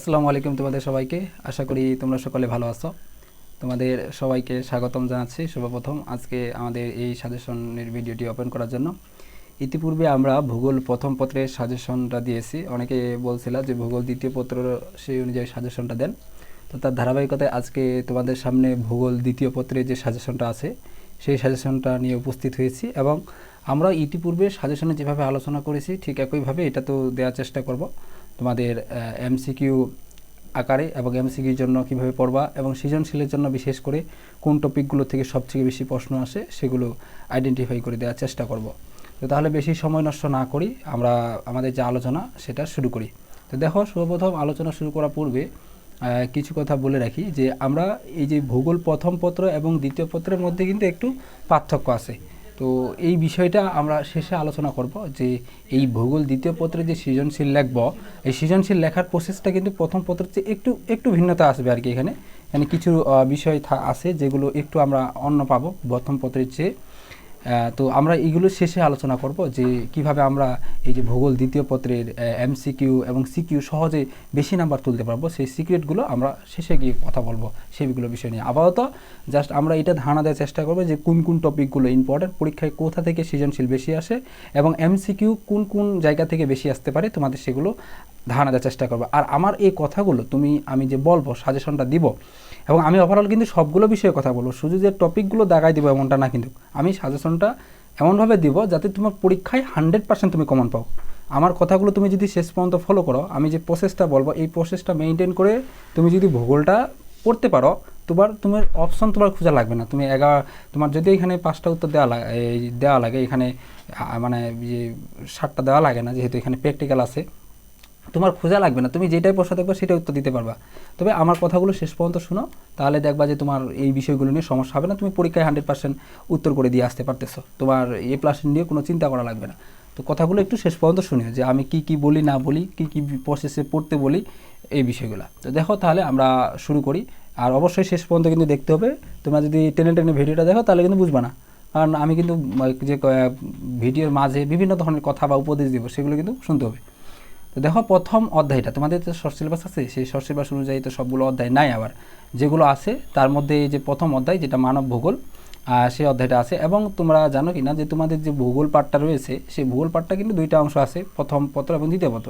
আসসালামু আলাইকুম তোমাদের সবাইকে। আশা করি তোমরা সকলে ভালো আছো। তোমাদের সবাইকে স্বাগতম জানাচ্ছি। সর্বপ্রথম আজকে আমাদের এই সাজেশনের ভিডিওটি ওপেন করার জন্য। ইতিপূর্বে আমরা ভূগোল প্রথম পত্রের সাজেশনটা দিয়েছি। অনেকে বলছিল যে ভূগোল দ্বিতীয় পত্র সেই অনুযায়ী সাজেশনটা দেন। তো তার ধারাবাহিকতায় আজকে তোমাদের সামনে ভূগোল দ্বিতীয় পত্রের যে সাজেশনটা আছে সেই সাজেশনটা নিয়ে উপস্থিত হয়েছি, এবং আমরা ইতিপূর্বে সাজেশনে যেভাবে আলোচনা করেছি ঠিক একইভাবে এটা তো দেওয়ার চেষ্টা করব তোমাদের এমসিকিউ আকারে, এবং এমসিকিউর জন্য কীভাবে পড়বা এবং সৃজনশীলের জন্য বিশেষ করে কোন টপিকগুলো থেকে সবথেকে বেশি প্রশ্ন আসে সেগুলো আইডেন্টিফাই করে দেওয়ার চেষ্টা করব। তো তাহলে বেশি সময় নষ্ট না করি আমরা আমাদের যে আলোচনা সেটা শুরু করি। তো দেখো, সর্বপ্রথম আলোচনা শুরু করার পূর্বে কিছু কথা বলে রাখি যে আমরা এই যে ভূগোল প্রথম পত্র এবং দ্বিতীয় পত্রের মধ্যে কিন্তু একটু পার্থক্য আছে। তো এই বিষয়টা আমরা শেষে আলোচনা করব যে এই ভূগোল দ্বিতীয় পত্রে যে সৃজনশীল লিখব, এই সৃজনশীল লেখার প্রসেসটা কিন্তু প্রথম পত্রের চেয়ে একটু ভিন্নতা আসবে আর কি। এখানে কিছু বিষয় আছে যেগুলো একটু আমরা অন্য পাবো প্রথম পত্রের চেয়ে। তো আমরা এইগুলো শেষে আলোচনা করব যে কিভাবে আমরা এই যে ভূগোল দ্বিতীয় পত্রের এমসিকিউ এবং সিকিউ সহজে বেশি নাম্বার তুলতে পারবো, সেই সিক্রেটগুলো আমরা শেষে গিয়ে কথা বলবো সেইগুলো বিষয় নিয়ে। আপাতত জাস্ট আমরা এটা ধারণা দেওয়ার চেষ্টা করবো যে কোন কোন টপিকগুলো ইম্পর্টেন্ট, পরীক্ষায় কোথা থেকে সৃজনশীল বেশি আসে এবং এমসিকিউ কোন কোন জায়গা থেকে বেশি আসতে পারে তোমাদের সেগুলো ধারণা দেওয়ার চেষ্টা করবো। আর আমার এই কথাগুলো আমি যে বলবো সাজেশনটা দিব, এবং আমি ওভারঅল কিন্তু সবগুলো বিষয়ে কথা বলবো, শুধু যে টপিকগুলো দাগাই দিব এমনটা না, কিন্তু আমি সাজেশনটা এমনভাবে দিব যাতে তোমার পরীক্ষায় 100% তুমি কমন পাও। আমার কথাগুলো তুমি যদি শেষ পর্যন্ত ফলো করো, আমি যে প্রসেসটা বলবো এই প্রসেসটা মেনটেন করে তুমি যদি ভূগোলটা পড়তে পারো, তোমার অপশন তোমার খোঁজা লাগবে না। তুমি তোমার যদি এখানে 5টা উত্তর দেওয়া লাগে এখানে, মানে যে 7টা দেওয়া লাগে না, যেহেতু এখানে প্র্যাকটিক্যাল আছে, তোমার খোঁজা লাগবে না, তুমি যেটাই প্রশ্ন দেখবে সেটা উত্তর দিতে পারবা। তবে আমার কথাগুলো শেষ পর্যন্ত শুনো, তাহলে দেখবা যে তোমার এই বিষয়গুলো নিয়ে সমস্যা হবে না, তুমি পরীক্ষায় 100% উত্তর করে দিয়ে আসতে পারতেছো, তোমার A+ নিয়ে কোনো চিন্তা করা লাগবে না। তো কথাগুলো একটু শেষ পর্যন্ত শুনিও যে আমি কি বলি না বলি, কি প্রসেসে পড়তে বলি, এই বিষয়গুলো। তো দেখো, তাহলে আমরা শুরু করি। আর অবশ্যই শেষ পর্যন্ত কিন্তু দেখতে হবে। তোমরা যদি টেনে ভিডিওটা দেখো তাহলে কিন্তু বুঝবা না, কারণ আমি কিন্তু যে ভিডিওর মাঝে বিভিন্ন ধরনের কথা বা উপদেশ দিব সেগুলো কিন্তু শুনতে হবে। তো দেখো, প্রথম অধ্যায়টা তোমাদের যে শর্ট সিলেবাস আছে সেই শর্ট সিলেবাস অনুযায়ী তো সবগুলো অধ্যায় নাই, আবার যেগুলো আছে তার মধ্যে এই যে প্রথম অধ্যায় যেটা মানব ভূগোল, সেই অধ্যায়টা আছে। এবং তোমরা জানো কি না যে তোমাদের যে ভূগোল পাঠটা রয়েছে সেই ভূগোল পাঠটা কিন্তু 2টা অংশ আছে, প্রথম পত্র এবং দ্বিতীয় পত্র।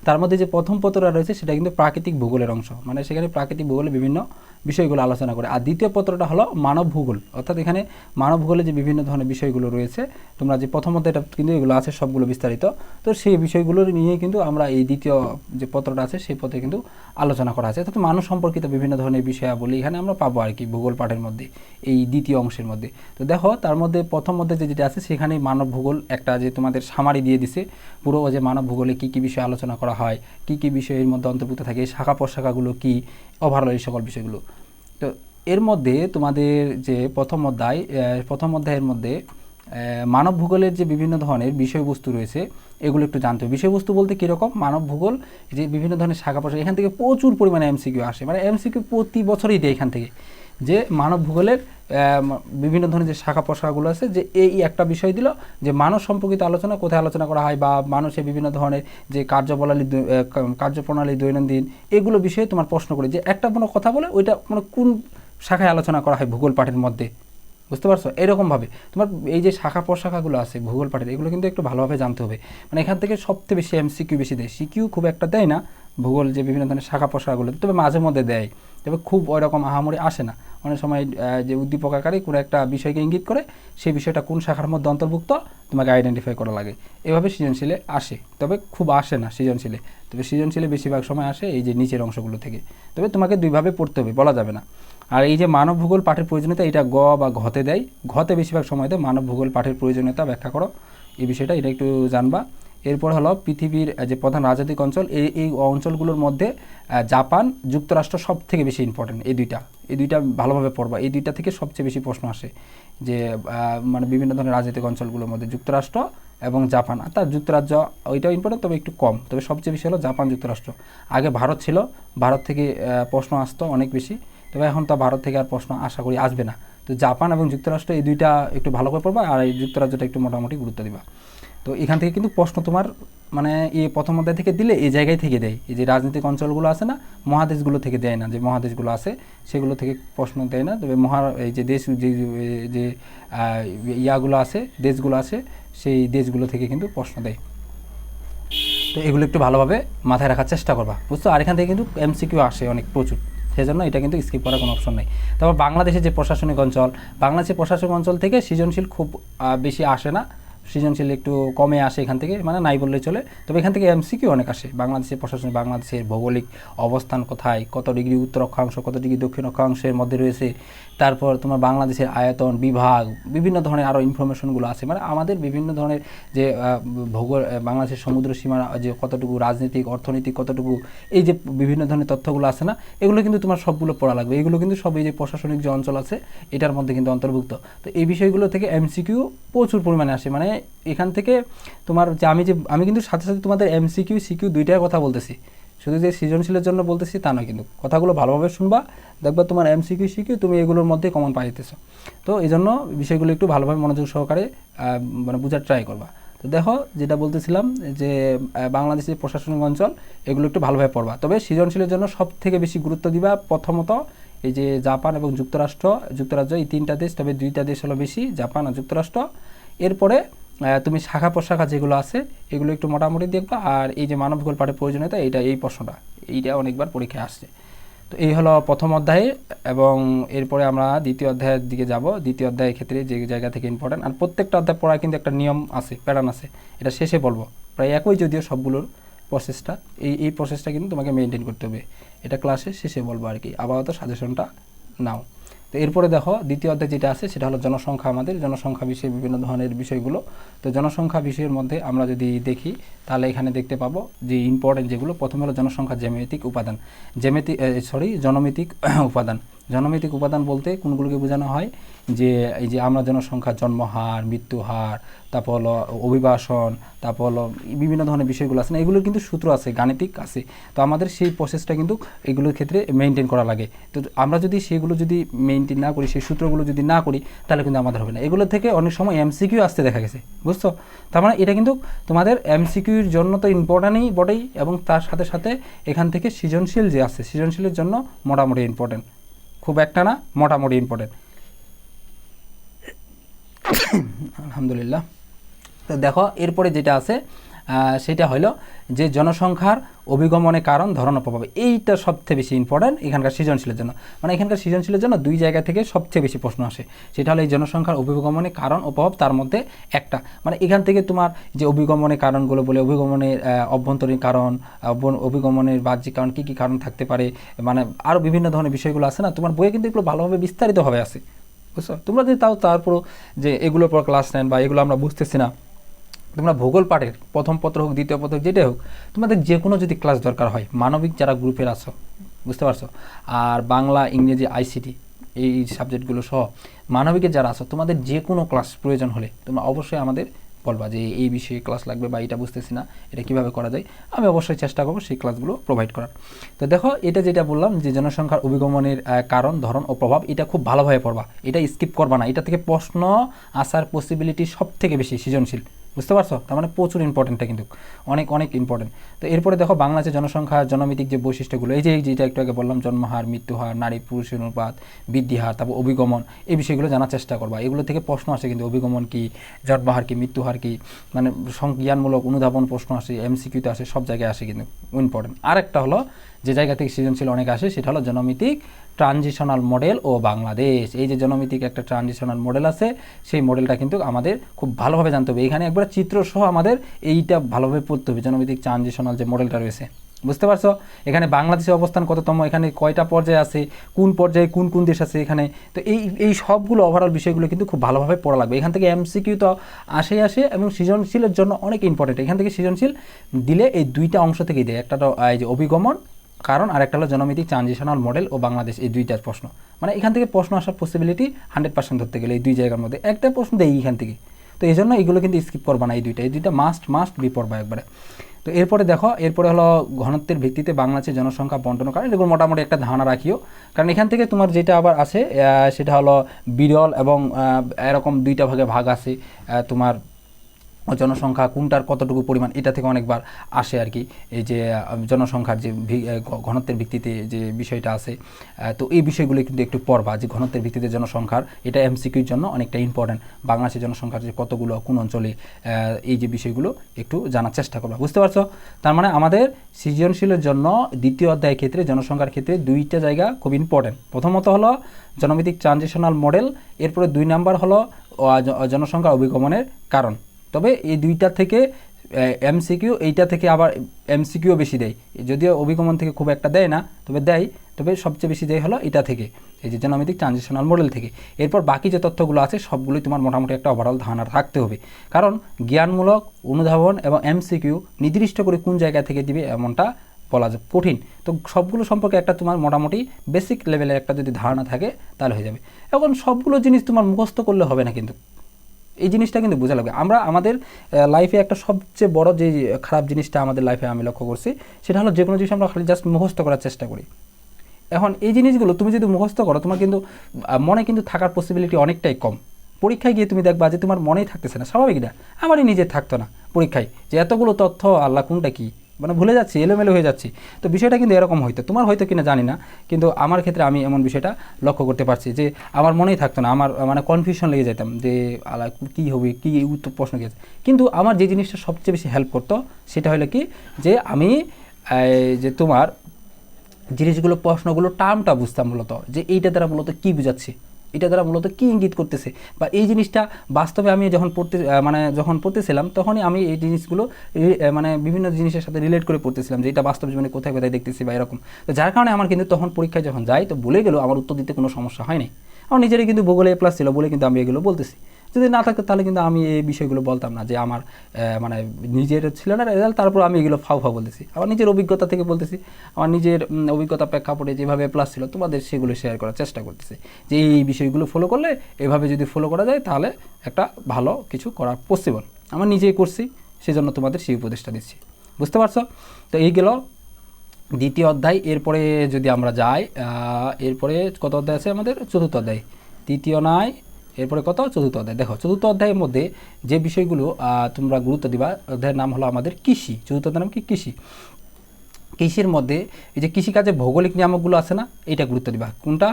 তার মধ্যে যে প্রথম পত্রটা রয়েছে সেটা কিন্তু প্রাকৃতিক ভূগোলের অংশ, মানে সেখানে প্রাকৃতিক ভূগোলের বিভিন্ন বিষয়গুলো আলোচনা করে। আর দ্বিতীয় পত্রটা হলো মানব ভূগোল, অর্থাৎ এখানে মানব ভূগোলে যে বিভিন্ন ধরনের বিষয়গুলো রয়েছে, তোমরা যে প্রথম অধ্যায়টা কিন্তু এগুলো আছে সবগুলো বিস্তারিত। তো সেই বিষয়গুলো নিয়ে কিন্তু আমরা এই দ্বিতীয় যে পত্রটা আছে সেই পত্রে কিন্তু আলোচনা করা আছে, অর্থাৎ মানুষ সম্পর্কিত বিভিন্ন ধরনের বিষয়াবলী এখানে আমরা পাবো আর কি ভূগোল পাঠের মধ্যে, এই দ্বিতীয় অংশের মধ্যে। তো দেখো, তার মধ্যে প্রথম মধ্যে যেটা আছে সেখানে মানব ভূগোল একটা যে তোমাদের সামারি দিয়ে দিছে পুরো, যে মানব ভূগোলে কী বিষয়ে আলোচনা করা হয়, কী বিষয়ের মধ্যে অন্তর্ভুক্ত থাকে, শাখা প্রশাখাগুলো কী, ওভারঅল এই সকল বিষয়গুলো। তো এর মধ্যে তোমাদের যে প্রথম অধ্যায়ের মধ্যে মানব ভূগোলের যে বিভিন্ন ধরনের বিষয়বস্তু রয়েছে এগুলো একটু জানতে হবে। বিষয়বস্তু বলতে কীরকম, মানব ভূগোল যে বিভিন্ন ধরনের শাখা প্রশাখা, এখান থেকে প্রচুর পরিমাণে এমসিকিউ আসে, মানে এমসিকিউ প্রতি বছরই দেয় এখান থেকে, যে মানব ভূগোলের বিভিন্ন ধরনের যে শাখা প্রশাখাগুলো আছে, যে এই একটা বিষয় দিল যে মানুষ সম্পর্কিত আলোচনা কোথায় আলোচনা করা হয়, বা মানুষের বিভিন্ন ধরনের যে কার্যপ্রণালী দৈনন্দিন এগুলো বিষয়ে তোমার প্রশ্ন করে, যে একটা কোনো কথা বলে ওইটা মানে কোন শাখায় আলোচনা করা হয় ভূগোল পাঠের মধ্যে, বুঝতে পারছো? এরকমভাবে তোমার এই যে শাখা প্রশাখাগুলো আছে ভূগোল পাঠের, এগুলো কিন্তু একটু ভালোভাবে জানতে হবে। মানে এখান থেকে সবচেয়ে বেশি এমসিকিউ বেশি দেয়, সিকিউ খুব একটা দেয় না ভূগোল যে বিভিন্ন ধরনের শাখা প্রশাখাগুলো, তবে মাঝে মধ্যে দেয়, তবে খুব ওইরকম আহামরি আসে না। অনেক সময় যে উদ্দীপক আকারে কোনো একটা বিষয়কে ইঙ্গিত করে সেই বিষয়টা কোন শাখার মধ্যে অন্তর্ভুক্ত তোমাকে আইডেন্টিফাই করা লাগে, এভাবে সৃজনশীলে আসে, তবে খুব আসে না সৃজনশীলে। তবে সৃজনশীলে বেশিরভাগ সময় আসে এই যে নিচের অংশগুলো থেকে, তবে তোমাকে দুইভাবে পড়তে হবে, বলা যাবে না। আর এই যে মানব ভূগোল পাঠের প্রয়োজনীয়তা, এটা গ বা ঘতে দেয়, ঘতে বেশিরভাগ সময় দেয় মানব ভূগোল পাঠের প্রয়োজনীয়তা ব্যাখ্যা করো, এই বিষয়টা এটা একটু জানবা। এরপর হলো পৃথিবীর যে প্রধান রাজনৈতিক অঞ্চল, এই অঞ্চলগুলোর মধ্যে জাপান, যুক্তরাষ্ট্র সব থেকে বেশি ইম্পর্টেন্ট। এই দুইটা ভালোভাবে পড়বা, এই দুইটা থেকে সবচেয়ে বেশি প্রশ্ন আসে, যে মানে বিভিন্ন ধরনের রাজনৈতিক অঞ্চলগুলোর মধ্যে যুক্তরাষ্ট্র এবং জাপান, আর তার যুক্তরাজ্য ওইটাও ইম্পর্টেন্ট, তবে একটু কম, তবে সবচেয়ে বেশি হলো জাপান যুক্তরাষ্ট্র। আগে ভারত ছিল, ভারত থেকে প্রশ্ন আসতো অনেক বেশি, তবে এখন তো ভারত থেকে আর প্রশ্ন আশা করি আসবে না। তো জাপান এবং যুক্তরাষ্ট্র এই দুইটা একটু ভালো করে পড়বা, আর এই যুক্তরাজ্যটা একটু মোটামুটি গুরুত্ব দিবা। তো এখান থেকে কিন্তু প্রশ্ন তোমার মানে এই প্রথম অধ্যায় থেকে দিলে এই জায়গায় থেকে দেয়, এই যে রাজনৈতিক অঞ্চলগুলো আছে না, মহাদেশগুলো থেকে দেয় না, যে মহাদেশগুলো আছে সেগুলো থেকে প্রশ্ন দেয় না, তবে এই যে দেশ যে ইয়াগুলো আছে, দেশগুলো আছে, সেই দেশগুলো থেকে কিন্তু প্রশ্ন দেয়। তো এগুলো একটু ভালোভাবে মাথায় রাখার চেষ্টা করবা, বুঝছো। আর এখান থেকে কিন্তু এমসিকিউ আসে অনেক প্রচুর, সেজন্য এটা কিন্তু স্কিপ করার কোনো অপশন নেই। তারপর বাংলাদেশের যে প্রশাসনিক অঞ্চল, বাংলাদেশের প্রশাসনিক অঞ্চল থেকে সৃজনশীল খুব বেশি আসে না, সৃজনশীল একটু কমে আসে এখান থেকে, মানে নাই বললেই চলে। তবে এখান থেকে এমসিকিউ অনেক আসে। বাংলাদেশের প্রশাসনিক, বাংলাদেশের ভৌগোলিক অবস্থান কোথায়, কত ডিগ্রি উত্তর অক্ষাংশ, কত ডিগ্রি দক্ষিণ অক্ষাংশের মধ্যে রয়েছে, তারপর তোমার বাংলাদেশের আয়তন, বিভাগ, বিভিন্ন ধরনের আরও ইনফরমেশনগুলো আছে, মানে আমাদের বিভিন্ন ধরনের যে বাংলাদেশের সমুদ্র সীমার যে কতটুকু, রাজনৈতিক, অর্থনৈতিক কতটুকু, এই যে বিভিন্ন ধরনের তথ্যগুলো আছে না, এগুলো কিন্তু তোমার সবগুলো পড়া লাগবে। এগুলো কিন্তু সব এই যে প্রশাসনিক যে অঞ্চল আছে এটার মধ্যে কিন্তু অন্তর্ভুক্ত। তো এই বিষয়গুলো থেকে এমসিকিউ প্রচুর পরিমাণে আসে, মানে এখান থেকে তোমার যে আমি কিন্তু সাথে সাথে তোমাদের এমসিকিউ সিকিউ দুইটার কথা বলতেছি, শুধু যে সৃজনশীলের জন্য বলতেছি তা নয়, কিন্তু কথাগুলো ভালোভাবে শুনবা, দেখবা তোমার এমসিকিউ সিকিউ তুমি এগুলোর মধ্যে কমন পাইতেছো। তো এই জন্য বিষয়গুলো একটু ভালোভাবে মনোযোগ সহকারে মানে বোঝার ট্রাই করবা। তো দেখো যেটা বলতেছিলাম যে বাংলাদেশের প্রশাসনিক অঞ্চল এগুলো একটু ভালোভাবে পড়বা। তবে সৃজনশীলের জন্য সব থেকে বেশি গুরুত্ব দিবা প্রথমত এই যে জাপান এবং যুক্তরাজ্য, এই তিনটা দেশ, তবে দুইটা দেশ হলো বেশি, জাপান আর যুক্তরাষ্ট্র। এরপরে তুমি শাখা প্রশাখা যেগুলো আছে এগুলো একটু মোটামুটি দেখবা। আর এই যে মানব ভূগোল পাঠের প্রয়োজনীয়তা, এই প্রশ্নটা এইটা অনেকবার পরীক্ষায় আসছে। তো এই হলো প্রথম অধ্যায়ে, এবং এরপরে আমরা দ্বিতীয় অধ্যায়ের দিকে যাব। দ্বিতীয় অধ্যায়ের ক্ষেত্রে যে জায়গা থেকে ইম্পর্টেন্ট, আর প্রত্যেকটা অধ্যায় পড়ার কিন্তু একটা নিয়ম আছে, প্যাটার্ন আছে, এটা শেষে বলবো, প্রায় একই যদিও সবগুলোর প্রসেসটা, এই প্রসেসটা কিন্তু তোমাকে মেনটেন করতে হবে, এটা ক্লাসে শেষে বলবো আর কি, আপাতত সাজেশনটা নাও। তো এরপরে দেখো দ্বিতীয় অধ্যায় যেটা আছে সেটা হলো জনসংখ্যা, আমাদের জনসংখ্যা বিষয়ে বিভিন্ন ধরনের বিষয়গুলো। তো জনসংখ্যা বিষয়ের মধ্যে আমরা যদি দেখি তাহলে এখানে দেখতে পাবো যে ইম্পর্টেন্ট যেগুলো, প্রথমে হলো জনসংখ্যা জ্যামিতিক উপাদান, জনমিতিক উপাদান। জনমিতিক উপাদান বলতে কোনগুলোকে বোঝানো হয়, যে এই যে আমরা জনসংখ্যা, জন্মহার, মৃত্যুহার, তারপর হলো অভিবাসন, তারপর হলো বিভিন্ন ধরনের বিষয়গুলো আছে না, এগুলোর কিন্তু সূত্র আছে, গাণিতিক আছে। তো আমাদের সেই প্রসেসটা কিন্তু এগুলোর ক্ষেত্রে মেনটেন করা লাগে। তো আমরা যদি সেগুলো যদি মেনটেন না করি, সেই সূত্রগুলো যদি না করি, তাহলে কিন্তু আমাদের হবে না। এগুলো থেকে অনেক সময় এমসিকিউ আসতে দেখা গেছে, বুঝছো। তার মানে এটা কিন্তু তোমাদের এমসিকিউর জন্য তো ইম্পর্টেন্টই বটেই, এবং তার সাথে সাথে এখান থেকে সৃজনশীল যে আছে, সৃজনশীলের জন্য মোটামুটি ইম্পর্টেন্ট, খুব একটা না, মোটামুটি ইম্পর্টেন্ট। আলহামদুলিল্লাহ। তো দেখো এরপরে যেটা আছে সেটা হলো যে জনসংখ্যার অভিগমনের কারণ, ধরন ও প্রভাব, এইটা সবচেয়ে বেশি ইম্পর্টেন্ট এখানকার সৃজনশীলের জন্য। মানে এখানকার সৃজনশীলের জন্য দুই জায়গা থেকে সবচেয়ে বেশি প্রশ্ন আসে, সেটা হলো এই জনসংখ্যার অভিগমনের কারণ ও প্রভাব, তার মধ্যে একটা, মানে এখান থেকে তোমার যে অভিগমনের কারণগুলো বলে, অভিগমনের অভ্যন্তরীণ কারণ, অভিগমনের বাহ্যিক কারণ, কী কী কারণ থাকতে পারে, মানে আরও বিভিন্ন ধরনের বিষয়গুলো আছে না, তোমার বইয়ে কিন্তু এগুলো ভালোভাবে বিস্তারিতভাবে আছে, বুঝছো। তোমরা যদি তারপরও যে এগুলোর পর ক্লাস নেন বা এগুলো আমরা বুঝতেছি না, তোমরা ভূগোল পাঠের প্রথম পত্র হোক, দ্বিতীয় পত্র হোক, যেটাই হোক, তোমাদের যে কোনো যদি ক্লাস দরকার হয়, মানবিক যারা গ্রুপের আছো, বুঝতে পারছো, আর বাংলা, ইংরেজি, আইসিটি এই সাবজেক্টগুলো সহ মানবিকের যারা আছো, তোমাদের যে কোনো ক্লাস প্রয়োজন হলে তোমরা অবশ্যই আমাদের বলবা যে এই বিষয়ে ক্লাস লাগবে বা এটা বুঝতেছি না, এটা কীভাবে করা যায়, আমি অবশ্যই চেষ্টা করবো সেই ক্লাসগুলো প্রোভাইড করার। তো দেখো এটা যেটা বললাম যে জনসংখ্যার অভিগমনের কারণ, ধরন ও প্রভাব, এটা খুব ভালোভাবে পড়বা, এটা স্কিপ করবা না, এটা থেকে প্রশ্ন আসার পসিবিলিটি সব থেকে বেশি সৃজনশীল, বুঝতে পারছো। তার মানে প্রচুর ইম্পর্টেন্টটা কিন্তু অনেক অনেক ইম্পর্টেন্ট। তো এরপরে দেখো বাংলাদেশের জনসংখ্যা জনমিতিক যে বৈশিষ্ট্যগুলো, এই যে যেটা একটু আগে বললাম, জন্মহার, মৃত্যুহার, নারী পুরুষের অনুপাত, বৃদ্ধিহার, তারপর অভিগমন, এই বিষয়গুলো জানার চেষ্টা করবা। এগুলো থেকে প্রশ্ন আসে কিন্তু, অভিগমন কি, জন্মহার কি, মৃত্যুহার কি, মানে জ্ঞানমূলক অনুধাবন প্রশ্ন আসে, এমসিকিউতে আসে, সব জায়গায় আসে কিন্তু ইম্পর্টেন্ট। আরেকটা হলো যে জায়গা থেকে সৃজনশীল অনেক আসে, সেটা হলো জনমিতিক ট্রানজিশনাল মডেল ও বাংলাদেশ। এই যে জনমিতিক একটা ট্রানজিশনাল মডেল আছে, সেই মডেলটা কিন্তু আমাদের খুব ভালোভাবে জানতে হবে। এখানে একবার চিত্রসহ আমাদের এইটা ভালোভাবে পড়তে হবে, জনমিতিক ট্রানজিশনাল যে মডেলটা রয়েছে, বুঝতে পারছো। এখানে বাংলাদেশের অবস্থান কততম, এখানে কয়টা পর্যায়ে আছে, কোন পর্যায়ে কোন কোন দেশ আছে এখানে, তো এই সবগুলো ওভারঅল বিষয়গুলো কিন্তু খুব ভালোভাবে পড়া লাগবে। এখান থেকে এমসিকিউ তো আসে, এবং সৃজনশীলের জন্য অনেক ইম্পর্টেন্ট। এখান থেকে সৃজনশীল দিলে এই দুইটা অংশ থেকেই দেয়, একটা তো এই যে অভিগমন কারণ, আর একটা হলো জনমিতিক ট্রানজিশনাল মডেল ও বাংলাদেশ, এই দুইটার প্রশ্ন, মানে এখান থেকে প্রশ্ন আসার পসিবিলিটি 100% ধরতে গেলে এই দুই জায়গার মধ্যে একটা প্রশ্ন দেয় এখান থেকে। তো এই জন্য এইগুলো কিন্তু স্কিপ করবা না, এই দুইটা মাস্ট বি পড়বা একবারে। তো এরপরে দেখো, এরপরে হলো ঘনত্বের ভিত্তিতে বাংলাদেশের জনসংখ্যা বন্টন, কারণ এগুলো মোটামুটি একটা ধারণা রাখিও, কারণ এখান থেকে তোমার যেটা আবার আছে সেটা হলো বিরল এবং এরকম দুইটা ভাগে ভাগ আছে তোমার জনসংখ্যা কোনটার কতটুকু পরিমাণ এটা থেকে অনেকবার আসে আর কি, এই যে জনসংখ্যার যে ঘনত্বের ভিত্তিতে যে বিষয়টা আছে। তো এই বিষয়গুলো কিন্তু একটু পড়বা, যে ঘনত্বের ভিত্তিতে জনসংখ্যার, এটা এমসিকিউর জন্য অনেকটা ইম্পর্টেন্ট। বাংলাদেশের জনসংখ্যার যে কতগুলো, কোন অঞ্চলে, এই যে বিষয়গুলো একটু জানার চেষ্টা করবা, বুঝতে পারছো? তার মানে আমাদের সৃজনশীলের জন্য দ্বিতীয় অধ্যায়ের ক্ষেত্রে জনসংখ্যার ক্ষেত্রে দুইটা জায়গা খুব ইম্পর্টেন্ট। প্রথমত হলো জনভিত্তিক ট্রানজিশনাল মডেল, এরপরে 2 নাম্বার হলো জনসংখ্যা অভিগমনের কারণ। তবে এই দুইটা থেকে এমসিকিউ, এইটা থেকে আবার এমসিকিউ বেশি দেয়, যদিও অভিগমন থেকে খুব একটা দেয় না, তবে দেয়, তবে সবচেয়ে বেশি দেয় হলো এটা থেকে, এই যে জনভিত্তিক ট্রানজিশনাল মডেল থেকে। এরপর বাকি যে তথ্যগুলো আছে সবগুলোই তোমার মোটামুটি একটা ওভারঅল ধারণা রাখতে হবে, কারণ জ্ঞানমূলক, অনুধাবন এবং এমসিকিউ নির্দিষ্ট করে কোন জায়গা থেকে দিবে এমনটা বলা যায় কঠিন। তো সবগুলো সম্পর্কে একটা তোমার মোটামুটি বেসিক লেভেলের একটা যদি ধারণা থাকে তাহলে হয়ে যাবে। এখন সবগুলো জিনিস তোমার মুখস্থ করলে হবে না, কিন্তু এই জিনিসটা কিন্তু বোঝা লাগবে। আমরা আমাদের লাইফে একটা সবচেয়ে বড় যে খারাপ জিনিসটা আমাদের লাইফে আমি লক্ষ্য করছি, সেটা হলো যে কোনো জিনিস আমরা খালি জাস্ট মুখস্থ করার চেষ্টা করি। এখন এই জিনিসগুলো তুমি যদি মুখস্থ করো, তোমার কিন্তু মনে কিন্তু থাকার পসিবিলিটি অনেকটাই কম। পরীক্ষায় গিয়ে তুমি দেখবা যে তোমার মনেই থাকতেছে না, স্বাভাবিক না, আমারই নিজের থাকতো না পরীক্ষায়, যে এতগুলো তথ্য আল্লাহ কোনটা কী, মানে ভুলে যাচ্ছি, এলোমেলো হয়ে যাচ্ছি। তো বিষয়টা কিন্তু এরকম হয়তো তোমার হয়তো কিনা জানি না, কিন্তু আমার ক্ষেত্রে আমি এমন বিষয়টা লক্ষ্য করতে পারছি যে আমার মনেই থাকতো না, আমার মানে কনফিউশন লেগে যেতাম যে আল্লাহ কী হবে, কী উত্তর প্রশ্ন কী আছে। কিন্তু আমার যে জিনিসটা সবচেয়ে বেশি হেল্প করতো সেটা হলো কি, যে আমি যে তোমার জিনিসগুলো, প্রশ্নগুলো টার্মটা বুঝতাম মূলত, যে এইটা দ্বারা মূলত কী বুঝাচ্ছে, এটা দ্বারা মূলত কী ইঙ্গিত করতেছে, বা এই জিনিসটা বাস্তবে আমি যখন যখন পড়তেছিলাম তখনই আমি এই জিনিসগুলো মানে বিভিন্ন জিনিসের সাথে রিলেট করে পড়তেছিলাম, যে এটা বাস্তব জীবনে কোথায় কোথায় দেখতেছি বা এরকম। তো যার কারণে আমার কিন্তু তখন পরীক্ষায় যখন যাই তো ভুলে গেলেও আমার উত্তর দিতে কোনো সমস্যা হয়নি। আমার নিজেরই কিন্তু ভূগোলে A+ ছিল বলে কিন্তু আমি এগুলো বলতেছি। যদি না থাকতো তাহলে কিন্তু আমি এই বিষয়গুলো বলতাম না, যে আমার মানে নিজের ছিল না রেজাল্ট, তারপর আমি এগুলো ফাউ বলতেছি। আমার নিজের অভিজ্ঞতা থেকে বলতেছি, আমার নিজের অভিজ্ঞতা প্রেক্ষাপটে যেভাবে A+ ছিল তোমাদের সেগুলো শেয়ার করার চেষ্টা করতেছি, যে এই বিষয়গুলো ফলো করলে, এভাবে যদি ফলো করা যায় তাহলে একটা ভালো কিছু করা পসিবল। আমার নিজেই করছি, সেজন্য তোমাদের সেই উপদেশটা দিচ্ছি, বুঝতে পারছো? তো এই গেল দ্বিতীয় অধ্যায়। এরপরে যদি আমরা যাই, এরপরে কত অধ্যায় আছে আমাদের? চতুর্থ অধ্যায়। তৃতীয় নয়, এরপরে কত? চতুর্থ অধ্যায়। দেখো চতুর্থ অধ্যায়ের মধ্যে যে বিষয়গুলো তোমরা গুরুত্ব দিবা, অধ্যায়ের নাম হলো আমাদের কৃষি। চতুর্থ অধ্যায়ের নাম কি? কৃষি। কৃষির মধ্যে এই যে কৃষিকাজের ভৌগোলিক নিয়ামকগুলো আছে না, এইটা গুরুত্ব দিবা। কোনটা?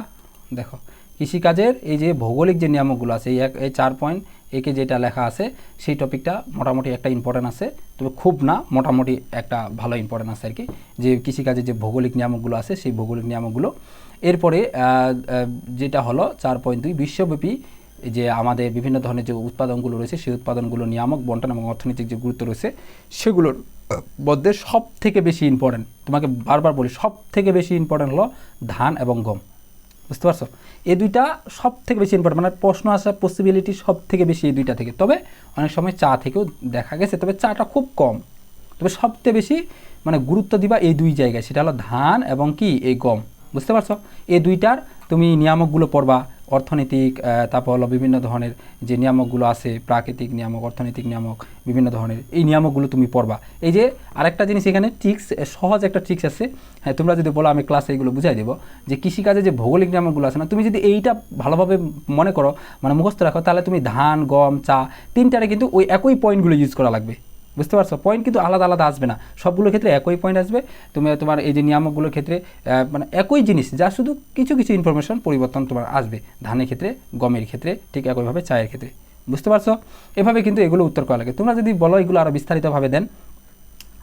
দেখো কৃষিকাজের এই যে ভৌগোলিক যে নিয়ামকগুলো আছে, এই 4.1 যেটা লেখা আছে সেই টপিকটা মোটামুটি একটা ইম্পর্টেন্ট আছে, তবে খুব না, মোটামুটি একটা ভালো ইম্পর্টেন্ট আছে আর কি, যে কৃষিকাজের যে ভৌগোলিক নিয়ামকগুলো আছে সেই ভৌগোলিক নিয়ামকগুলো। এরপরে যেটা হলো 4.2 বিশ্বব্যাপী যে আমাদের বিভিন্ন ধরনের যে উৎপাদনগুলো রয়েছে সেই উৎপাদনগুলো নিয়ামক বন্টন এবং অর্থনৈতিক যে গুরুত্ব রয়েছে সেগুলোর মধ্যে সব থেকে বেশি ইম্পর্টেন্ট, তোমাকে বারবার বলি, সব থেকে বেশি ইম্পর্টেন্ট হলো ধান এবং গম, বুঝতে পারছো? এই দুইটা সব থেকে বেশি ইম্পর্টেন্ট, মানে প্রশ্ন আসার পসিবিলিটি সব থেকে বেশি এই দুইটা থেকে। তবে অনেক সময় চা থেকেও দেখা গেছে, তবে চাটা খুব কম। তবে সবচেয়ে বেশি মানে গুরুত্ব দিবা এই দুই জায়গায়, সেটা হলো ধান এবং কি এই গম, বুঝতে পারছো? এই দুইটার তুমি নিয়ামকগুলো পড়বা, অর্থনৈতিক, তারপর হলো বিভিন্ন ধরনের যে নিয়ামকগুলো আছে, প্রাকৃতিক নিয়ামক, অর্থনৈতিক নিয়ামক, বিভিন্ন ধরনের এই নিয়ামকগুলো তুমি পড়বা। এই যে আরেকটা জিনিস এখানে ট্রিক্স, সহজ একটা ট্রিক্স আছে, হ্যাঁ তোমরা যদি বলো আমি ক্লাসে এইগুলো বুঝাই দেবো, যে কৃষিকাজে যে ভৌগোলিক নিয়ামকগুলো আছে না, তুমি যদি এইটা ভালোভাবে মনে করো, মানে মুখস্থ রাখো, তাহলে তুমি ধান, গম, চা তিনটারে কিন্তু ওই একই পয়েন্টগুলো ইউজ করা লাগবে, বুঝতে পারছো? পয়েন্ট কিন্তু আলাদা আলাদা আসবে না, সবগুলোর ক্ষেত্রে একই পয়েন্ট আসবে। তুমি তোমার এই যে নিয়ামকগুলোর ক্ষেত্রে মানে একই জিনিস, যা শুধু কিছু কিছু ইনফরমেশন পরিবর্তন তোমার আসবে, ধানের ক্ষেত্রে, গমের ক্ষেত্রে, ঠিক একইভাবে চায়ের ক্ষেত্রে, বুঝতে পারছো? এভাবে কিন্তু এগুলো উত্তর করা লাগে। তোমরা যদি বলো এগুলো আরও বিস্তারিতভাবে দেন,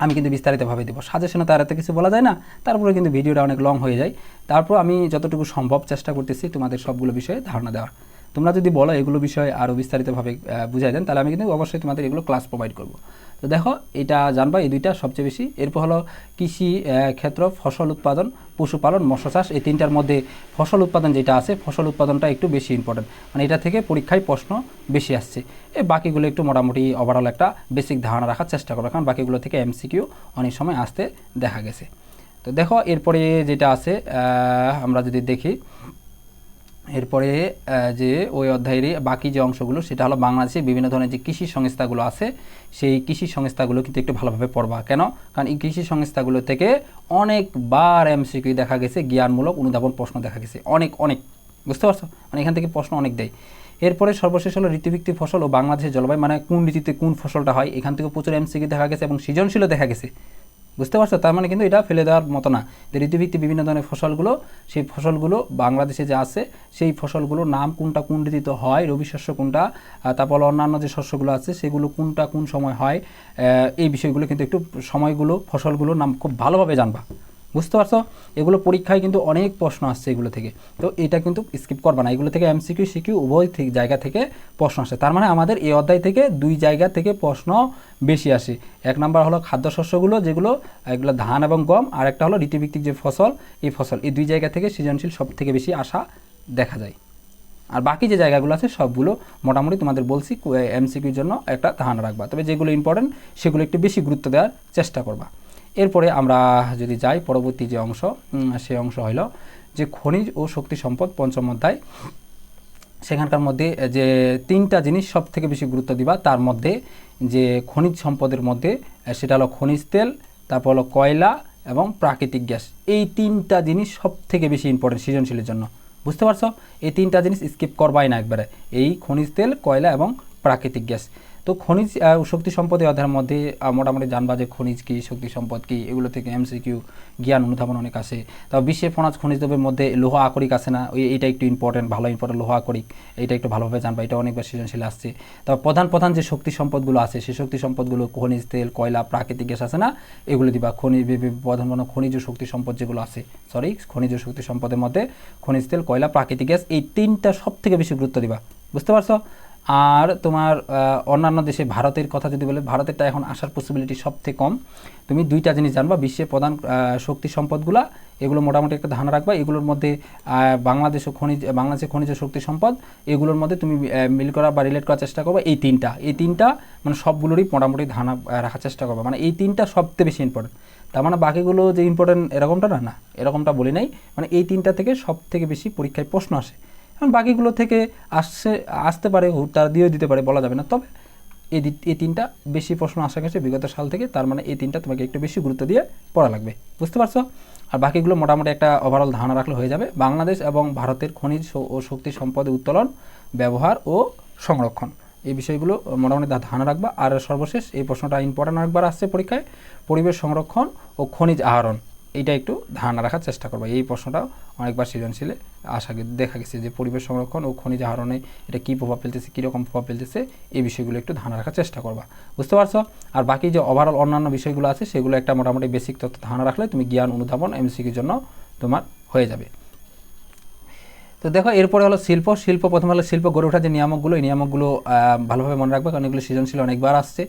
আমি কিন্তু বিস্তারিতভাবে দেবো, সাজেশনে তার এত কিছু বলা যায় না, তারপরে কিন্তু ভিডিওটা অনেক লং হয়ে যায়। তারপর আমি যতটুকু সম্ভব চেষ্টা করতেছি তোমাদের সবগুলো বিষয়ে ধারণা দেওয়ার। তোমরা যদি বলো এগুলো বিষয়ে আরও বিস্তারিতভাবে বুঝাই দেন, তাহলে আমি কিন্তু অবশ্যই তোমাদের এগুলো ক্লাস প্রোভাইড করব। তো দেখো এটা জানবা, এই দুইটা সবচেয়ে বেশি। এরপর হলো কৃষি ক্ষেত্র, ফসল উৎপাদন, পশুপালন, মৎস্য চাষ। এই তিনটার মধ্যে ফসল উৎপাদন যেটা আছে, ফসল উৎপাদনটা একটু বেশি ইম্পর্টেন্ট, মানে এটা থেকে পরীক্ষায় প্রশ্ন বেশি আসছে। এই বাকিগুলো একটু মোটামুটি ওভারঅল একটা বেসিক ধারণা রাখার চেষ্টা করো, কারণ বাকিগুলো থেকে এমসিকিউ অনেক সময় আসতে দেখা গেছে। তো দেখো এরপরে যেটা আছে আমরা যদি দেখি, এরপরে যে ওই অধ্যায়ের বাকি যে অংশগুলো সেটা হলো বাংলাদেশে বিভিন্ন ধরনের যে কৃষি সংস্থাগুলো আছে সেই কৃষি সংস্থাগুলো কিন্তু একটু ভালোভাবে পড়বা। কেন? কারণ এই কৃষি সংস্থাগুলো থেকে অনেকবার এমসিকিউ দেখা গেছে, জ্ঞানমূলক অনুধাবন প্রশ্ন দেখা গেছে, অনেক, বুঝতে পারছো? মানে এখান থেকে প্রশ্ন অনেক দেয়। এরপরে সর্বশেষ হলো ঋতুভিত্তিক ফসল ও বাংলাদেশের জলবায়ু, মানে কোন ঋতুতে কোন ফসলটা হয়, এখান থেকে প্রচুর এমসিকিউ দেখা গেছে এবং সৃজনশীলও দেখা গেছে। বুঝতে পারছো? তার মানে কিন্তু এটা ফেলে দেওয়ার মতো না, যে ঋতুভিত্তিক বিভিন্ন ধরনের ফসলগুলো, সেই ফসলগুলো বাংলাদেশে যে আছে সেই ফসলগুলোর নাম কোনটা কোন ঋতুতে হয়, রবি শস্য কোনটা, তারপর অন্যান্য যে শস্যগুলো আছে সেগুলো কোনটা কোন সময় হয়, এই বিষয়গুলো কিন্তু একটু সময়গুলো ফসলগুলোর নাম খুব ভালোভাবে জানবা। বুঝতে পারছো? এগুলো পরীক্ষায় কিন্তু অনেক প্রশ্ন আসছে এগুলো থেকে, তো এটা কিন্তু স্কিপ করবা না, এগুলো থেকে এমসিকিউ সিকিউ উভয় জায়গা থেকে প্রশ্ন আসে। তার মানে আমাদের এই অধ্যায় থেকে দুই জায়গা থেকে প্রশ্ন বেশি আসে। এক নাম্বার হলো খাদ্যশস্যগুলো, যেগুলো এগুলো ধান এবং গম, আর একটা হলো ঋতুভিত্তিক যে ফসল, এই ফসল, এই দুই জায়গা থেকে সৃজনশীল সব থেকে বেশি আসা দেখা যায়। আর বাকি যে জায়গাগুলো আছে সবগুলো মোটামুটি তোমাদের বলছি এমসিকিউর জন্য একটা ধারণা রাখবা, তবে যেগুলো ইম্পর্টেন্ট সেগুলো একটু বেশি গুরুত্ব দেওয়ার চেষ্টা করবা। এরপরে আমরা যদি যাই পরবর্তী যে অংশ, সেই অংশ হলো যে খনিজ ও শক্তি সম্পদ পঞ্চম অধ্যায়। সেখানকার মধ্যে যে তিনটা জিনিস সব থেকে বেশি গুরুত্ব দিবা, তার মধ্যে যে খনিজ সম্পদের মধ্যে সেটা হলো খনিজ তেল, তারপর হলো কয়লা এবং প্রাকৃতিক গ্যাস। এই তিনটা জিনিস সব থেকে বেশি ইম্পর্টেন্ট সৃজনশীলের জন্য। বুঝতে পারছো? এই তিনটা জিনিস স্কিপ করবাই না একবারে, এই খনিজ তেল, কয়লা এবং প্রাকৃতিক গ্যাস। তো খনিজ শক্তি সম্পদের অধ্যায়ের মধ্যে মোটামুটি জানবা যে খনিজ কী, শক্তি সম্পদ কী, এগুলো থেকে এমসিকিউ জ্ঞান অনুধাবন অনেক আসে। তবে বিশ্বের ফনাজ খনিজ দ্রব্যের মধ্যে লোহ আকরিক আছে না, এইটা একটু ইম্পর্টেন্ট, ভালো ইম্পর্টেন্ট লোহ আকরিক, এইটা একটু ভালোভাবে জানবা, এটা অনেকবার সৃজনশীল আসছে। তবে প্রধান প্রধান যে শক্তি সম্পদগুলো আছে সেই শক্তি সম্পদগুলো খনিজ তেল, কয়লা, প্রাকৃতিক গ্যাস আছে না, এগুলো দিবা। প্রধান প্রধান খনিজ শক্তি সম্পদ যেগুলো আছে, খনিজ শক্তি সম্পদের মধ্যে খনিজ তেল, কয়লা, প্রাকৃতিক গ্যাস, এই তিনটা সব থেকে বেশি গুরুত্ব দিবা। বুঝতে পারছো? আর তোমার অন্যান্য দেশে ভারতের কথা যদি বলে, ভারতেরটা এখন আসার পসিবিলিটি সবথেকে কম। তুমি দুইটা জিনিস জানবা, বিশ্বের প্রধান শক্তি সম্পদগুলা, এগুলো মোটামুটি একটা ধারণা রাখবা। এগুলোর মধ্যে বাংলাদেশের খনিজ শক্তি সম্পদ, এগুলোর মধ্যে তুমি মিল করা বা রিলেট করার চেষ্টা করবা। এই তিনটা মানে সবগুলোরই মোটামুটি ধারণা রাখার চেষ্টা করবা, মানে এই তিনটা সবথেকে বেশি ইম্পর্টেন্ট। তার মানে বাকিগুলো যে ইম্পর্টেন্ট এরকমটা না, এরকমটা বলি নাই, মানে এই তিনটা থেকে সব থেকে বেশি পরীক্ষায় প্রশ্ন আসে। এখন বাকিগুলো থেকে আসতে পারে, তারা দিয়েও দিতে পারে, বলা যাবে না। তবে এই তিনটা বেশি প্রশ্ন আসা গেছে বিগত সাল থেকে, তার মানে এই তিনটা তোমাকে একটু বেশি গুরুত্ব দিয়ে পড়া লাগবে। বুঝতে পারছো? আর বাকিগুলো মোটামুটি একটা ওভারঅল ধারণা রাখলে হয়ে যাবে। বাংলাদেশ এবং ভারতের খনিজ ও শক্তি সম্পদের উত্তোলন, ব্যবহার ও সংরক্ষণ, এই বিষয়গুলো মোটামুটি ধারণা রাখবা। আর সর্বশেষ এই প্রশ্নটা ইম্পর্টেন্ট অনেকবার আসছে পরীক্ষায়, পরিবেশ সংরক্ষণ ও খনিজ আহরণ, এইটা একটু ধারণা রাখার চেষ্টা করবা। এই প্রশ্নটা অনেকবার সৃজনশীলে দেখা গেছে যে পরিবেশ সংরক্ষণ ও খনিজ আহরণে এটা কী প্রভাব ফেলতেছে, কীরকম প্রভাব ফেলতেছে, এই বিষয়গুলো একটু ধারণা রাখার চেষ্টা করবা। বুঝতে পারছো? আর বাকি যে ওভারঅল অন্যান্য বিষয়গুলো আছে সেগুলো একটা মোটামুটি বেসিক তথ্য ধারণা রাখলে তুমি জ্ঞান অনুধাবন এমসিকিউর জন্য তোমার হয়ে যাবে। তো দেখো এরপরে হলো শিল্প। প্রথমে হলো শিল্প গড়ে ওঠার যে নিয়ামকগুলো, এই নিয়ামকগুলো ভালোভাবে মনে রাখবে, কারণ এগুলো সৃজনশীল অনেকবার আসছে।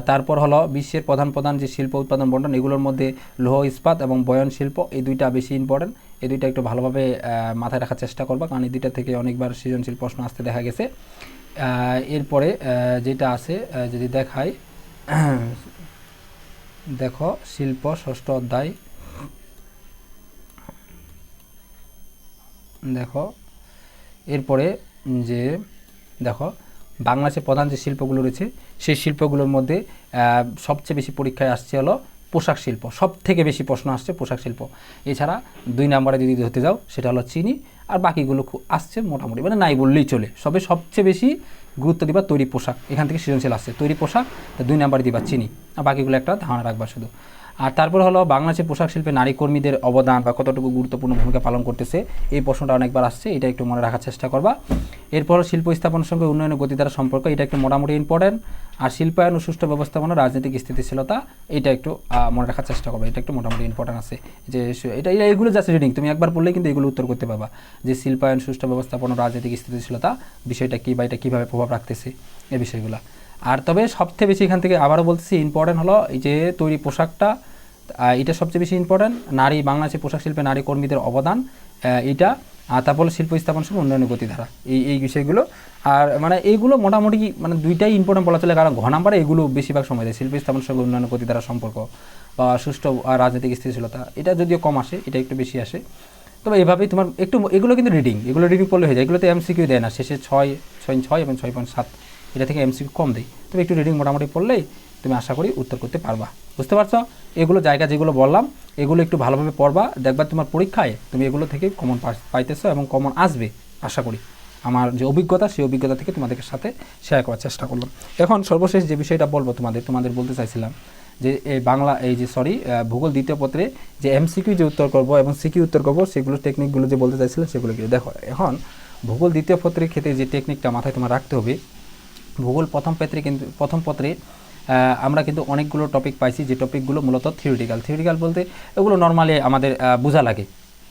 তারপর হলো বিশ্বের প্রধান প্রধান যে শিল্প উৎপাদন বন্টন, এগুলোর মধ্যে লৌহ ইস্পাত এবং বয়ন শিল্প, এই দুইটা বেশি ইম্পর্টেন্ট। এই দুইটা একটু ভালোভাবে মাথায় রাখার চেষ্টা করবা, কারণ এই দুইটা থেকে অনেকবার সৃজনশীল প্রশ্ন আসতে দেখা গেছে। এরপরে যেটা আছে যদি দেখায়, দেখো শিল্প ষষ্ঠ অধ্যায়, দেখো এরপরে যে দেখো বাংলাদেশের প্রধান যে শিল্পগুলো রয়েছে সেই শিল্পগুলোর মধ্যে সবচেয়ে বেশি পরীক্ষায় আসছে হলো পোশাক শিল্প, সব থেকে বেশি প্রশ্ন আসছে পোশাক শিল্প। এছাড়া 2 নম্বরে যদি ধরতে যাও সেটা হলো চিনি, আর বাকিগুলো খুব আসছে মোটামুটি, মানে নাই বললেই চলে। সবচেয়ে বেশি গুরুত্ব দিবা তৈরি পোশাক, এখান থেকে সৃজনশীল আসছে তৈরি পোশাক, 2 নম্বরে দিবা চিনি, আর বাকিগুলো একটা ধারণা রাখবা শুধু। আর তারপর হলো বাংলাদেশের পোশাক শিল্পে নারী কর্মীদের অবদান বা কতটুকু গুরুত্বপূর্ণ ভূমিকা পালন করতেছে, এই প্রশ্নটা অনেকবার আসছে, এটা একটু মনে রাখার চেষ্টা করবা। এরপর শিল্প স্থাপনের সঙ্গে উন্নয়নের গতি দ্বারা সম্পর্ক, এটা একটু মোটামুটি ইম্পর্টেন্ট। আর শিল্পায়ন ও সুষ্ঠু ব্যবস্থাপনা, রাজনৈতিক স্থিতিশীলতা, এটা একটু মনে রাখার চেষ্টা করবে, এটা একটু মোটামুটি ইম্পর্টেন্ট আছে। যে এগুলো জাস্ট রিডিং, তুমি একবার পড়লেই কিন্তু এগুলো উত্তর করতে পারবা, যে শিল্পায়ন, সুষ্ঠু ব্যবস্থাপনা, রাজনৈতিক স্থিতিশীলতা বিষয়টা কী বা এটা কীভাবে প্রভাব রাখতেছে, এই বিষয়গুলো। আর তবে সবচেয়ে বেশি এখান থেকে আবারও বলছি ইম্পর্টেন্ট হলো এই যে তৈরি পোশাকটা, এটা সবচেয়ে বেশি ইম্পর্টেন্ট। বাংলাদেশের পোশাক শিল্পে নারী কর্মীদের অবদান, এটা। আর তারপর শিল্প স্থাপন সঙ্গে উন্নয়নের গতিধারা, এই বিষয়গুলো। আর মানে এইগুলো মোটামুটি মানে দুইটাই ইম্পর্টেন্ট বলা চলে, কারণ ঘ নাম্বারে এগুলো বেশিরভাগ সময় দেয়, শিল্প স্থাপন সঙ্গে উন্নয়নের গতিধারা সম্পর্ক বা সুষ্ঠু রাজনৈতিক স্থিতিশীলতা, এটা যদিও কম আসে, এটা একটু বেশি আসে। তবে এভাবেই তোমার একটু এগুলো কিন্তু রিডিং পড়লে হয়ে যায়, এগুলোতে এমসিকিউ দেয় না, শেষে 6 এবং 6.7 এটা থেকে এমসিকিউ কম দেয়। তবে একটু রিডিং মোটামুটি পড়লেই তুমি আশা করি উত্তর করতে পারবা। বুঝতে পারছো? এগুলো জায়গা যেগুলো বললাম এগুলো একটু ভালোভাবে পড়বা, দেখবা তোমার পরীক্ষায় তুমি এগুলো থেকে কমন পাইতেছো এবং কমন আসবে আশা করি। আমার যে অভিজ্ঞতা সেই অভিজ্ঞতা থেকে তোমাদের সাথে শেয়ার করার চেষ্টা করলাম। এখন সর্বশেষ যে বিষয়টা বলবো তোমাদের বলতে চাইছিলাম যে এই বাংলা ভূগোল দ্বিতীয় পত্রে যে এমসিকিউ যে উত্তর করব এবং সিকিউ উত্তর করব সেগুলো টেকনিকগুলো যে বলতে চাইছিলাম সেগুলো কি দেখো। এখন ভূগোল দ্বিতীয় পত্রের ক্ষেত্রে যে টেকনিকটা মাথায় তোমার রাখতে হবে, ভূগোল প্রথম পত্রে আমরা কিন্তু অনেকগুলো টপিক পাইছি যে টপিকগুলো মূলত থিওরিটিক্যাল বলতে এগুলো নর্মালি আমাদের বোঝা লাগে,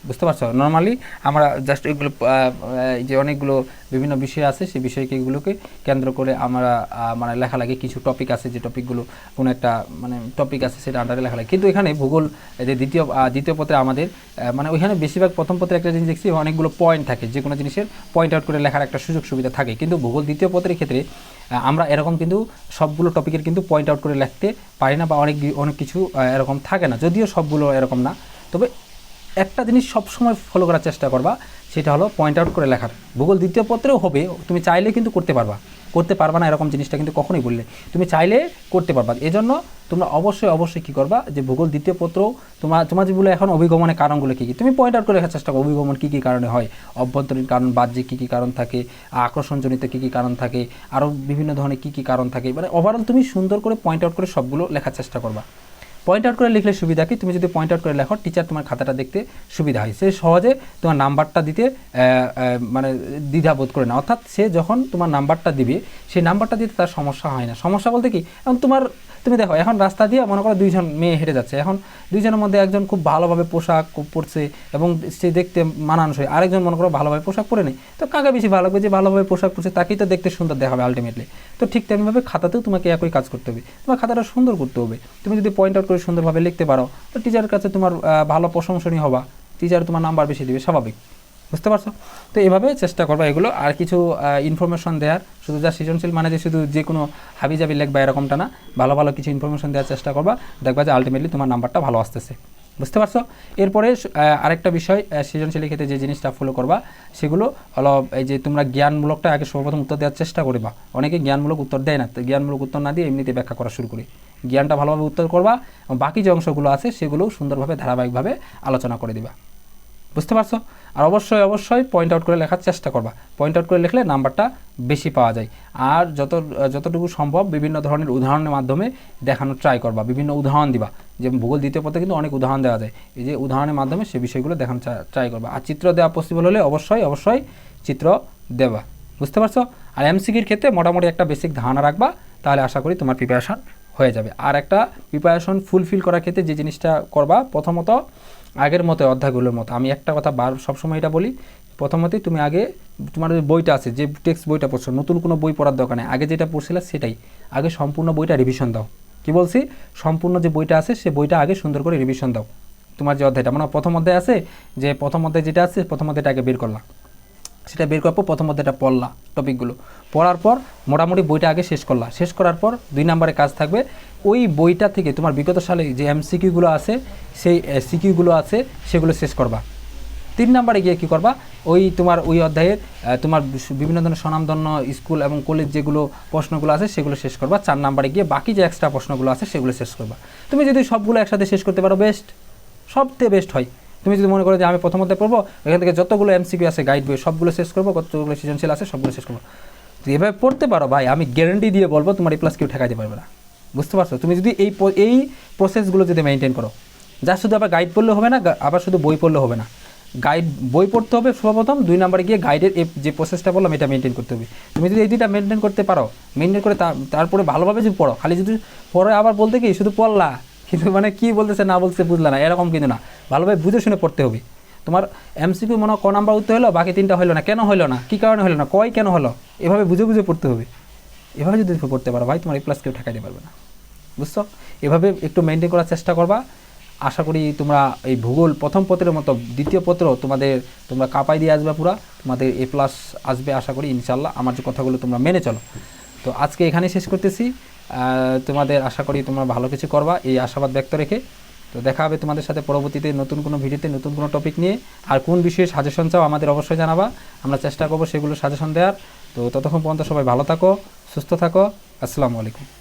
বুঝতে পারছো। নর্মালি আমরা জাস্ট এগুলো যে অনেকগুলো বিভিন্ন বিষয় আছে সেই বিষয়গুলোকে কেন্দ্র করে আমরা মানে লেখা লাগে। কিছু টপিক আছে যে টপিকগুলো কোনো একটা মানে টপিক আছে সেটা আন্ডারে লেখা লাগে। কিন্তু এখানে ভূগোল যে দ্বিতীয় পত্রে আমাদের মানে ওইখানে বেশিরভাগ প্রথম পত্রে একটা জিনিস দেখছি অনেকগুলো পয়েন্ট থাকে, যে কোনো জিনিসের পয়েন্ট আউট করে লেখার একটা সুযোগ সুবিধা থাকে। কিন্তু ভূগোল দ্বিতীয় পত্রের ক্ষেত্রে আমরা এরকম কিন্তু সবগুলো টপিকের কিন্তু পয়েন্ট আউট করে লিখতে পারি না, বা অনেক কিছু এরকম থাকে না, যদিও সবগুলো এরকম না। তবে একটা জিনিস সবসময় ফলো করার চেষ্টা করবা, সেটা হলো পয়েন্ট আউট করে লেখার। ভূগোল দ্বিতীয় পত্রেও হবে, তুমি চাইলে কিন্তু করতে পারবা না এরকম জিনিসটা কিন্তু কখনোই বললে, তুমি চাইলে করতে পারবা। এজন্য তোমরা অবশ্যই কী করবা, যে ভূগোল দ্বিতীয় পত্র তোমার যেগুলো এখন অভিগমনের কারণগুলো কী তুমি পয়েন্ট আউট করে লেখার চেষ্টা করো। অভিগমন কী কারণে হয়, অভ্যন্তরীণ কারণ, বাহ্যিক কী কারণ থাকে, আকর্ষণজনিত কী কারণ থাকে, আরও বিভিন্ন ধরনের কী কারণ থাকে। মানে ওভারঅল তুমি সুন্দর করে পয়েন্ট আউট করে সবগুলো লেখার চেষ্টা করবা। পয়েন্ট আউট করে লিখলে সুবিধা কি, তুমি যদি পয়েন্ট আউট করে লেখো টিচার তোমার খাতাটা দেখতে সুবিধা হয়, সে সহজে তোমার নাম্বারটা দিতে মানে দ্বিধাবোধ করে না। অর্থাৎ সে যখন তোমার নাম্বারটা দিবে সেই নাম্বারটা দিতে তার সমস্যা হয় না। সমস্যা বলতে কি, এখন তুমি দেখো এখন রাস্তা দিয়ে মনে করো দুইজন মেয়ে হেঁটে যাচ্ছে, এখন দুইজনের মধ্যে একজন খুব ভালোভাবে পোশাক পরছে এবং সে দেখতে মানানসই, আরেকজন মনে করো ভালোভাবে পোশাক পরে নেই, তো কাকে বেশি ভালো লাগবে, যে ভালোভাবে পোশাক পরছে তাকেই তো দেখতে সুন্দর দেখাবে আলটিমেটলি। তো ঠিক তেমনিভাবে খাতাতেও তোমাকে একই কাজ করতে হবে, তোমার খাতাটা সুন্দর করতে হবে। তুমি যদি পয়েন্ট আউট করে সুন্দরভাবে লিখতে পারো তো টিচারের কাছে তোমার ভালো প্রশংসনীয় হবা, টিচার তোমার নাম্বার বেশি দেবে, স্বাভাবিক, বুঝতে পারছো। তো এভাবে চেষ্টা করবা এগুলো। আর কিছু ইনফরমেশন দেওয়ার, শুধু যা সৃজনশীল মানে যে শুধু যে কোনো হাবিজাবি লিখবা এরকমটা না, ভালো কিছু ইনফরমেশন দেওয়ার চেষ্টা করবা, দেখবা যে আলটিমেটলি তোমার নাম্বারটা ভালো আসতেছে, বুঝতে পারছো। এরপরে আরেকটা বিষয় সৃজনশীলের ক্ষেত্রে যে জিনিসটা ফলো করবা সেগুলো হলো এই যে তোমরা জ্ঞানমূলকটা আগে সর্বপ্রথম উত্তর দেওয়ার চেষ্টা করবা। অনেকে জ্ঞানমূলক উত্তর দেয় না, তো জ্ঞানমূলক উত্তর না দিয়ে এমনিতে ব্যাখ্যা করা শুরু করি। জ্ঞানটা ভালোভাবে উত্তর করবা, বাকি যে অংশগুলো আছে সেগুলো সুন্দরভাবে ধারাবাহিকভাবে আলোচনা করে দিবা, বুঝতে পারছো। আর অবশ্যই পয়েন্ট আউট করে লেখার চেষ্টা করবা, পয়েন্ট আউট করে লিখলে নাম্বারটা বেশি পাওয়া যায়। আর যতটুকু সম্ভব বিভিন্ন ধরনের উদাহরণের মাধ্যমে দেখানোর ট্রাই করবা, বিভিন্ন উদাহরণ দিবা। যে ভূগোল দ্বিতীয় পত্রে কিন্তু অনেক উদাহরণ দেওয়া যায়, এই যে উদাহরণের মাধ্যমে সেই বিষয়গুলো দেখানোর ট্রাই করবা। আর চিত্র দেওয়া পসিবল হলে অবশ্যই চিত্র দেবা, বুঝতে পারছো। আর এমসিকিউর ক্ষেত্রে মোটামুটি একটা বেসিক ধারণা রাখবা, তাহলে আশা করি তোমার প্রিপারেশন হয়ে যাবে। আর একটা প্রিপারেশন ফুলফিল করার ক্ষেত্রে যে জিনিসটা করবা, প্রথমত আগের মতো অধ্যায়গুলোর মতো আমি একটা কথা সবসময় এটা বলি, প্রথমতই তুমি আগে তোমার যে বইটা আছে, যে টেক্সট বইটা পড়ছো, নতুন কোনো বই পড়ার দরকার নেই, আগে যেটা পড়ছিলে সেটাই আগে সম্পূর্ণ বইটা রিভিশন দাও। কি বলছি, সম্পূর্ণ যে বইটা আছে সে বইটা আগে সুন্দর করে রিভিশন দাও। তোমার যে অধ্যায়টা মানে প্রথম অধ্যায় আছে, যে প্রথম অধ্যায় যেটা আছে প্রথম অধ্যায়টা আগে বের করলাম, সেটা বের করার পর প্রথম অধ্যায়টা পড়লা, টপিকগুলো পড়ার পর মোটামুটি বইটা আগে শেষ করার পর 2 নম্বরে কাজ থাকবে ওই বইটা থেকে তোমার বিগত সালে যে এমসিকিউগুলো আছে সেই সিকিউগুলো আছে সেগুলো শেষ করবা। 3 নম্বরে গিয়ে কী করবা, ওই অধ্যায়ের তোমার বিভিন্ন ধরনের স্বনামধন্য স্কুল এবং কলেজ যেগুলো প্রশ্নগুলো আছে সেগুলো শেষ করবা। 4 নম্বরে গিয়ে বাকি যে এক্সট্রা প্রশ্নগুলো আছে সেগুলো শেষ করবা। তুমি যদি সবগুলো একসাথে শেষ করতে পারো সবচেয়ে বেস্ট হয়। তুমি যদি মনে করো যে আমি প্রথম অধ্যায় পড়বো, এখান থেকে যতগুলো এমসিকিউ আছে গাইড বই সবগুলো শেষ করবো, কতগুলো সৃজনশীল আছে সবগুলো শেষ করবো, তো এভাবে পড়তে পারো ভাই, আমি গ্যারেন্টি দিয়ে বলবো তোমার A+ কেউ ঠেকাইতে পারবে না, বুঝতে পারছো। তুমি যদি এই প্রসেসগুলো যদি মেনটেন করো, যা শুধু আবার গাইড পড়লে হবে না, আবার শুধু বই পড়লে হবে না, বই পড়তে হবে সর্বপ্রথম, 2 নম্বরে গিয়ে গাইডের যে প্রসেসটা বললাম এটা মেনটেন করতে হবে। তুমি যদি এই দুইটা মেনটেন করতে পারো, মেনটেন করে তারপরে ভালোভাবে যদি পড়ো, খালি যদি পড়ে আবার বলতে কি শুধু পড়লা কিন্তু মানে কী বলতেছে না বলছে বুঝলা না, এরকম কিন্তু না, ভালোভাবে বুঝে শুনে পড়তে হবে। তোমার এমসিকিউ মনে ক নাম্বার উত্তর হলো, বাকি 3টা হলো না, কেন হলো না, কী কারণে হলো না, কেন হলো, এভাবে বুঝে পড়তে হবে। এভাবে যদি পড়তে পারো ভাই, তোমার A+ কেউ ঠেকাইতে পারবে না, বুঝছো। এভাবে একটু মেনটেন করার চেষ্টা করবা। আশা করি তোমরা এই ভূগোল প্রথম পত্রের মতো দ্বিতীয় পত্র তোমরা কাঁপাই দিয়ে আসবে, তোমাদের A+ আসবে আশা করি ইনশাল্লাহ। আমার যে কথাগুলো তোমরা মেনে চলো। তো আজকে এখানেই শেষ করতেছি। তোমাদের আশা করি তোমরা ভালো কিছু করবা এই আশাবাদ ব্যক্ত রেখে। তো দেখা হবে তোমাদের সাথে পরবর্তীতে নতুন কোনো ভিডিওতে নতুন কোনো টপিক নিয়ে। আর কোন বিষয়ে সাজেশন চাও আমাদের অবশ্যই জানাবা, আমরা চেষ্টা করবো সেগুলো সাজেশন দেওয়ার। তো ততক্ষণ পর্যন্ত সবাই ভালো থাকো, সুস্থ থাকো, আসসালামু আলাইকুম।